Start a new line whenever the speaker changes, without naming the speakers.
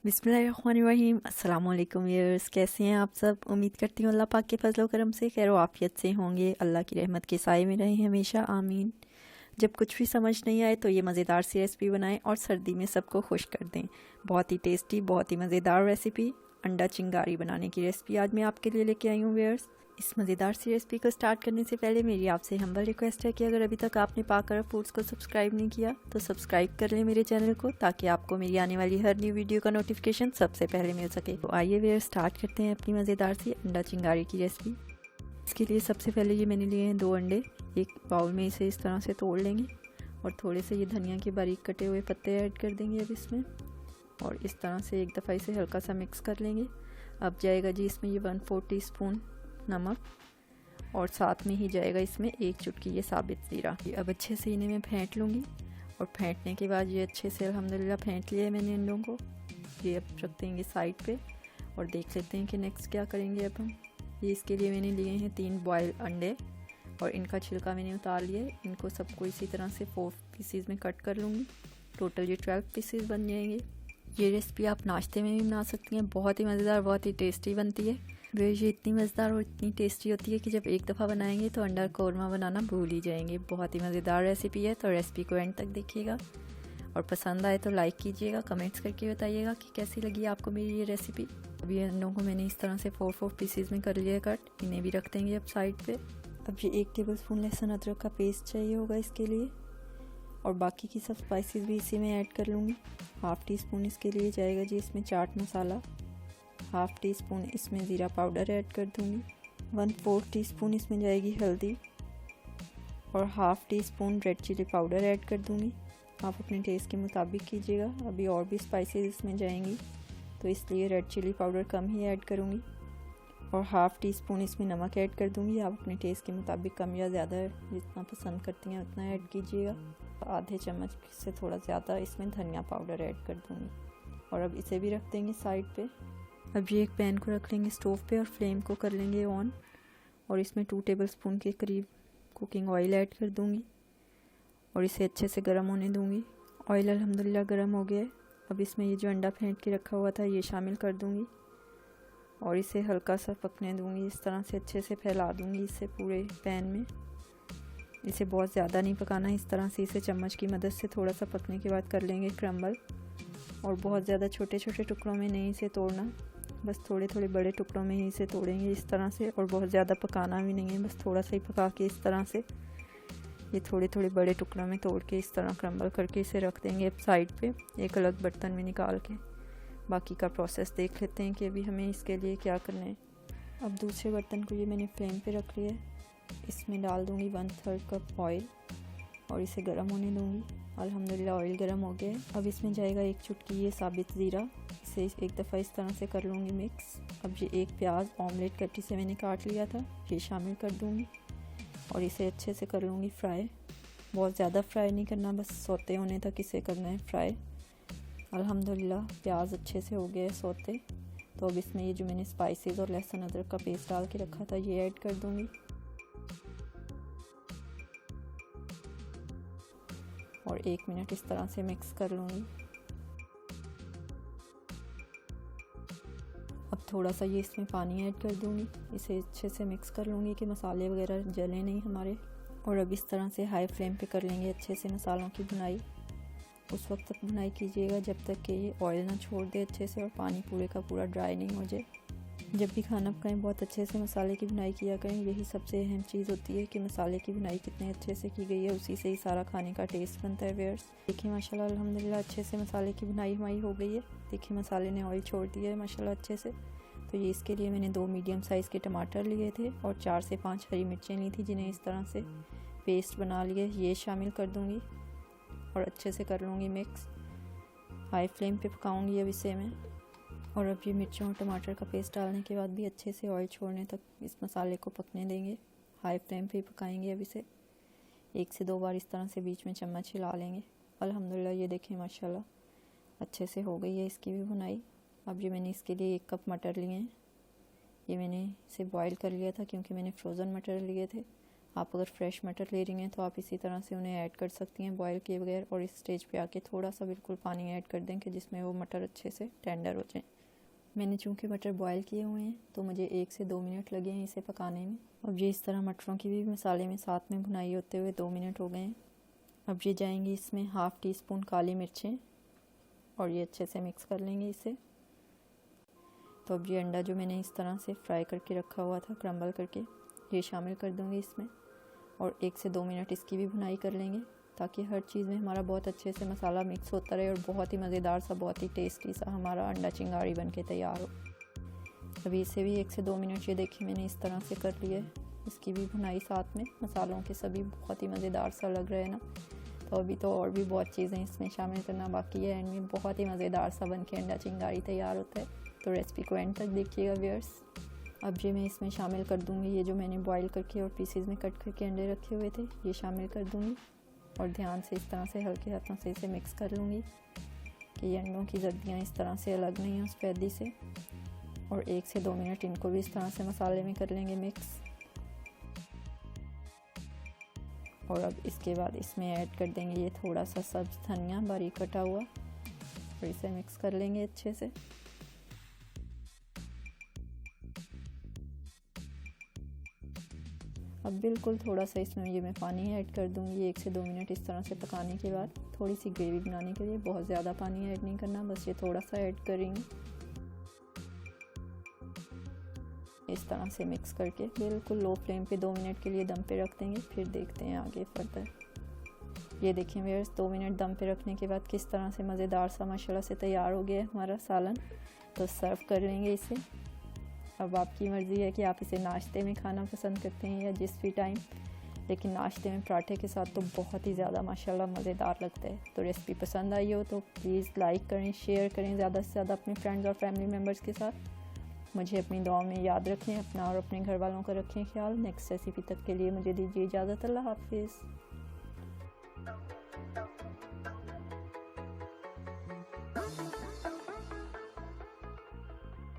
बिस्मिल्लाहिर्रहमानिर्रहीम। अस्सलाम वालेकुम व्यूअर्स, कैसे हैं आप सब। उम्मीद करती हूँ अल्लाह पाक के फजल करम से खैर आफियत से होंगे। अल्लाह की रहमत के साए में रहें हमेशा, आमीन। जब कुछ भी समझ नहीं आए तो ये मज़ेदार सी रेसिपी बनाएं और सर्दी में सबको खुश कर दें। बहुत ही टेस्टी, बहुत ही मज़ेदार रेसिपी, अंडा चिंगारी बनाने की रेसिपी आज मैं आपके लिए लेके आई हूँ व्यूअर्स। इस मज़ेदार सी रेसिपी को स्टार्ट करने से पहले मेरी आपसे हम्बल रिक्वेस्ट है कि अगर अभी तक आपने पाक अरब फूड्स को सब्सक्राइब नहीं किया तो सब्सक्राइब कर लें मेरे चैनल को, ताकि आपको मेरी आने वाली हर न्यू वीडियो का नोटिफिकेशन सबसे पहले मिल सके। तो आइए व्यूअर्स स्टार्ट करते हैं अपनी मज़ेदार सी अंडा चिंगारी की रेसिपी। इसके लिए सबसे पहले ये मैंने लिए हैं 2 अंडे। एक बाउल में इसे इस तरह से तोड़ लेंगे और थोड़े से ये धनिया के बारीक कटे हुए पत्ते ऐड कर देंगे अब इसमें, और इस तरह से एक दफ़ा इसे हल्का सा मिक्स कर लेंगे। अब जाएगा जी इसमें ये 1/4 टीस्पून नमक, और साथ में ही जाएगा इसमें 1 चुटकी ये साबित ज़ीरा। अब अच्छे से इन्हें मैं फेंट लूँगी, और फेंटने के बाद ये अच्छे से अल्हम्दुलिल्लाह फेंट लिया है मैंने इन लोगों को। ये अब रख देंगे साइड पे और देख लेते हैं कि नेक्स्ट क्या करेंगे अब हम। ये इसके लिए मैंने लिए हैं 3 बॉयल अंडे और इनका छिलका मैंने उतार लिया है। इनको सबको इसी तरह से 4 पीसीज में कट कर लूँगी। टोटल ये 12 पीसीज बन जाएंगे। ये रेसिपी आप नाश्ते में भी बना सकती हैं, बहुत ही मज़ेदार, बहुत ही टेस्टी बनती है। ये इतनी मज़ेदार और इतनी टेस्टी होती है कि जब एक दफ़ा बनाएंगे तो अंडा कौरमा बनाना भूल ही जाएंगे। बहुत ही मज़ेदार रेसिपी है, तो रेसिपी को एंड तक देखिएगा और पसंद आए तो लाइक कीजिएगा, कमेंट्स करके बताइएगा कि कैसी लगी आपको मेरी ये रेसिपी। अभी अंडों को मैंने इस तरह से 4 पीसीज में कर लिया कट, इन्हें भी रख देंगे अब साइड पे। अब ये 1 टेबलस्पून लहसुन अदरक का पेस्ट चाहिए होगा इसके लिए, और बाकी की सब स्पाइसेस भी इसी में ऐड कर लूँगी। 1/2 टीस्पून इसके लिए जाएगा जी इसमें चाट मसाला, 1/2 टीस्पून इसमें ज़ीरा पाउडर ऐड कर दूँगी, 1/4 टीस्पून इसमें जाएगी हल्दी, और 1/2 teaspoon red chilli powder add कर दूँगी। आप अपने टेस्ट के मुताबिक कीजिएगा। अभी और भी स्पाइसेस इसमें जाएंगी तो इसलिए रेड चिली पाउडर कम ही ऐड करूँगी, और 1/2 टीस्पून इसमें नमक ऐड कर दूँगी। आप अपने टेस्ट के मुताबिक कम या ज़्यादा जितना पसंद करती हैं उतना ऐड कीजिएगा। आधे चम्मच से थोड़ा ज़्यादा इसमें धनिया पाउडर ऐड कर दूँगी, और अब इसे भी रख देंगे साइड पे। अब ये एक पैन को रख लेंगे स्टोव पे और फ्लेम को कर लेंगे ऑन, और इसमें 2 टेबलस्पून के करीब कुकिंग ऑयल ऐड कर दूँगी और इसे अच्छे से गर्म होने दूँगी। ऑयल अल्हम्दुलिल्लाह गर्म हो गया है। अब इसमें ये जो अंडा फेंट के रखा हुआ था ये शामिल कर दूँगी और इसे हल्का सा पकने दूँगी। इस तरह से अच्छे से फैला दूँगी इसे पूरे पैन में। इसे बहुत ज़्यादा नहीं पकाना है, इस तरह से इसे चम्मच की मदद से थोड़ा सा पकने के बाद कर लेंगे क्रम्बल, और बहुत ज़्यादा छोटे छोटे टुकड़ों में नहीं इसे तोड़ना, बस थोड़े थोड़े बड़े टुकड़ों में ही इसे तोड़ेंगे इस तरह से, और बहुत ज़्यादा पकाना भी नहीं है, बस थोड़ा सा ही पका के इस तरह से ये थोड़े थोड़े बड़े टुकड़ों में तोड़ के इस तरह क्रम्बल करके इसे रख देंगे अब साइड पे एक अलग बर्तन में निकाल के। बाकी का प्रोसेस देख लेते हैं कि अभी हमें इसके लिए क्या करना है। अब दूसरे बर्तन को ये मैंने फ्लेम पे रख लिया है। इसमें डाल दूँगी 1/3 कप ऑयल और इसे गर्म होने दूँगी। अल्हम्दुलिल्लाह ऑयल गर्म हो गया है। अब इसमें जाएगा 1 चुटकी ये साबित ज़ीरा, इसे एक दफ़ा इस तरह से कर लूँगी मिक्स। अब ये 1 प्याज ऑमलेट कट्टी से मैंने काट लिया था ये शामिल कर दूँगी और इसे अच्छे से कर लूँगी फ्राई। बहुत ज़्यादा फ्राई नहीं करना, बस सौते होने तक इसे करना है फ्राई। अल्हम्दुलिल्लाह प्याज अच्छे से हो गया है सौते। तो अब इसमें ये जो मैंने स्पाइसेस और लहसुन अदरक का पेस्ट डाल के रखा था ये ऐड कर दूँगी, और 1 मिनट इस तरह से मिक्स कर लूँगी। अब थोड़ा सा ये इसमें पानी ऐड कर दूँगी, इसे अच्छे से मिक्स कर लूँगी कि मसाले वगैरह जले नहीं हमारे। और अब इस तरह से हाई फ्लेम पे कर लेंगे अच्छे से मसालों की भुनाई। उस वक्त तक भुनाई कीजिएगा जब तक कि ये ऑयल ना छोड़ दे अच्छे से और पानी पूरे का पूरा ड्राई नहीं हो जाए। जब भी खाना पकाएं बहुत अच्छे से मसाले की भुनाई किया करें, यही सबसे अहम चीज़ होती है कि मसाले की भुनाई कितने अच्छे से की गई है उसी से ही सारा खाने का टेस्ट बनता है व्यूअर्स। देखिए माशाल्लाह अल्हम्दुलिल्लाह अच्छे से मसाले की भुनाई हमारी हो गई है। देखिए मसाले ने ऑयल छोड़ दिया है माशाल्लाह अच्छे से। तो ये इसके लिए मैंने 2 मीडियम साइज़ के टमाटर लिए थे और 4 से 5 हरी मिर्चें ली थी, जिन्हें इस तरह से पेस्ट बना लिए ये शामिल कर दूँगी और अच्छे से कर लूँगी मिक्स। हाई फ्लेम पे पकाऊँगी अब इसे मैं। और अब ये मिर्चों और टमाटर का पेस्ट डालने के बाद भी अच्छे से ऑयल छोड़ने तक इस मसाले को पकने देंगे। हाई फ्लेम पे पकाएंगे अब इसे। 1 से 2 बार इस तरह से बीच में चम्मच हिला लेंगे। अल्हम्दुलिल्लाह ये देखें माशाल्लाह अच्छे से हो गई है इसकी भी भुनाई। अब ये मैंने इसके लिए 1 कप मटर लिए हैं। ये मैंने इसे बॉईल कर लिया था क्योंकि मैंने फ्रोज़न मटर लिए थे। आप अगर फ्रेश मटर ले रही हैं तो आप इसी तरह से उन्हें ऐड कर सकती हैं बॉयल किए बगैर, और इस स्टेज पे आके थोड़ा सा बिल्कुल पानी ऐड कर दें कि जिसमें वो मटर अच्छे से टेंडर हो जाए। मैंने चूँकि मटर बॉयल किए हुए हैं तो मुझे 1 से 2 मिनट लगे हैं इसे पकाने में। अब ये इस तरह मटरों की भी मसाले में साथ में भुनाई होते हुए 2 मिनट हो गए हैं। अब ये जाएंगी इसमें हाफ़ टी स्पून काली मिर्चें और ये अच्छे से मिक्स कर लेंगे इसे। तो अब ये अंडा जो मैंने इस तरह से फ्राई करके रखा हुआ था क्रम्बल करके, ये शामिल कर दूँगी इसमें, और 1 से 2 मिनट इसकी भी भुनाई कर लेंगे ताकि हर चीज़ में हमारा बहुत अच्छे से मसाला मिक्स होता रहे और बहुत ही मज़ेदार सा, बहुत ही टेस्टी सा हमारा अंडा चिंगारी बन के तैयार हो। अभी इसे भी 1 से 2 मिनट ये देखिए मैंने इस तरह से कर लिया है, इसकी भी भुनाई साथ में मसालों के सभी बहुत ही मज़ेदार सा लग रहा है ना। तो अभी तो और भी बहुत चीज़ें इसमें शामिल करना बाकी है, एंड में बहुत ही मज़ेदार सा बन के अंडा चिंगारी तैयार होता है। तो रेसिपी को एंड तक देखिएगा व्यूअर्स। अब ये मैं इसमें शामिल कर दूँगी ये जो मैंने बॉईल करके और पीसेज में कट करके अंडे रखे हुए थे, ये शामिल कर दूँगी और ध्यान से इस तरह से हल्के हाथों से इसे मिक्स कर लूँगी कि ये अंडों की जर्दियाँ इस तरह से अलग नहीं हैं उस पैदी से। और 1 से 2 मिनट इनको भी इस तरह से मसाले में कर लेंगे मिक्स। और अब इसके बाद इसमें ऐड कर देंगे ये थोड़ा सा सब्ज़ धनिया बारीक कटा हुआ और इसे मिक्स कर लेंगे अच्छे से। अब बिल्कुल थोड़ा सा इसमें ये मैं पानी ऐड कर दूँगी 1 से 2 मिनट इस तरह से पकाने के बाद, थोड़ी सी ग्रेवी बनाने के लिए। बहुत ज़्यादा पानी ऐड नहीं करना, बस ये थोड़ा सा ऐड करेंगे। इस तरह से मिक्स करके बिल्कुल लो फ्लेम पे 2 मिनट के लिए दम पे रख देंगे, फिर देखते हैं आगे फर्दर। ये देखें व्यूअर्स, 2 मिनट दम पे रखने के बाद किस तरह से मज़ेदार सा माशाल्लाह से तैयार हो गया है हमारा सालन। तो सर्व कर लेंगे इसे। अब आपकी मर्ज़ी है कि आप इसे नाश्ते में खाना पसंद करते हैं या जिस भी टाइम, लेकिन नाश्ते में पराठे के साथ तो बहुत ही ज़्यादा माशाल्लाह मज़ेदार लगता है। तो रेसिपी पसंद आई हो तो प्लीज़ लाइक करें, शेयर करें ज़्यादा से ज़्यादा अपने फ्रेंड्स और फैमिली मेम्बर्स के साथ। मुझे अपनी दुआओं में याद रखें, अपना और अपने घर वालों का रखें ख्याल। नेक्स्ट रेसिपी तक के लिए मुझे दीजिए इजाज़त। अल्लाह हाफिज़।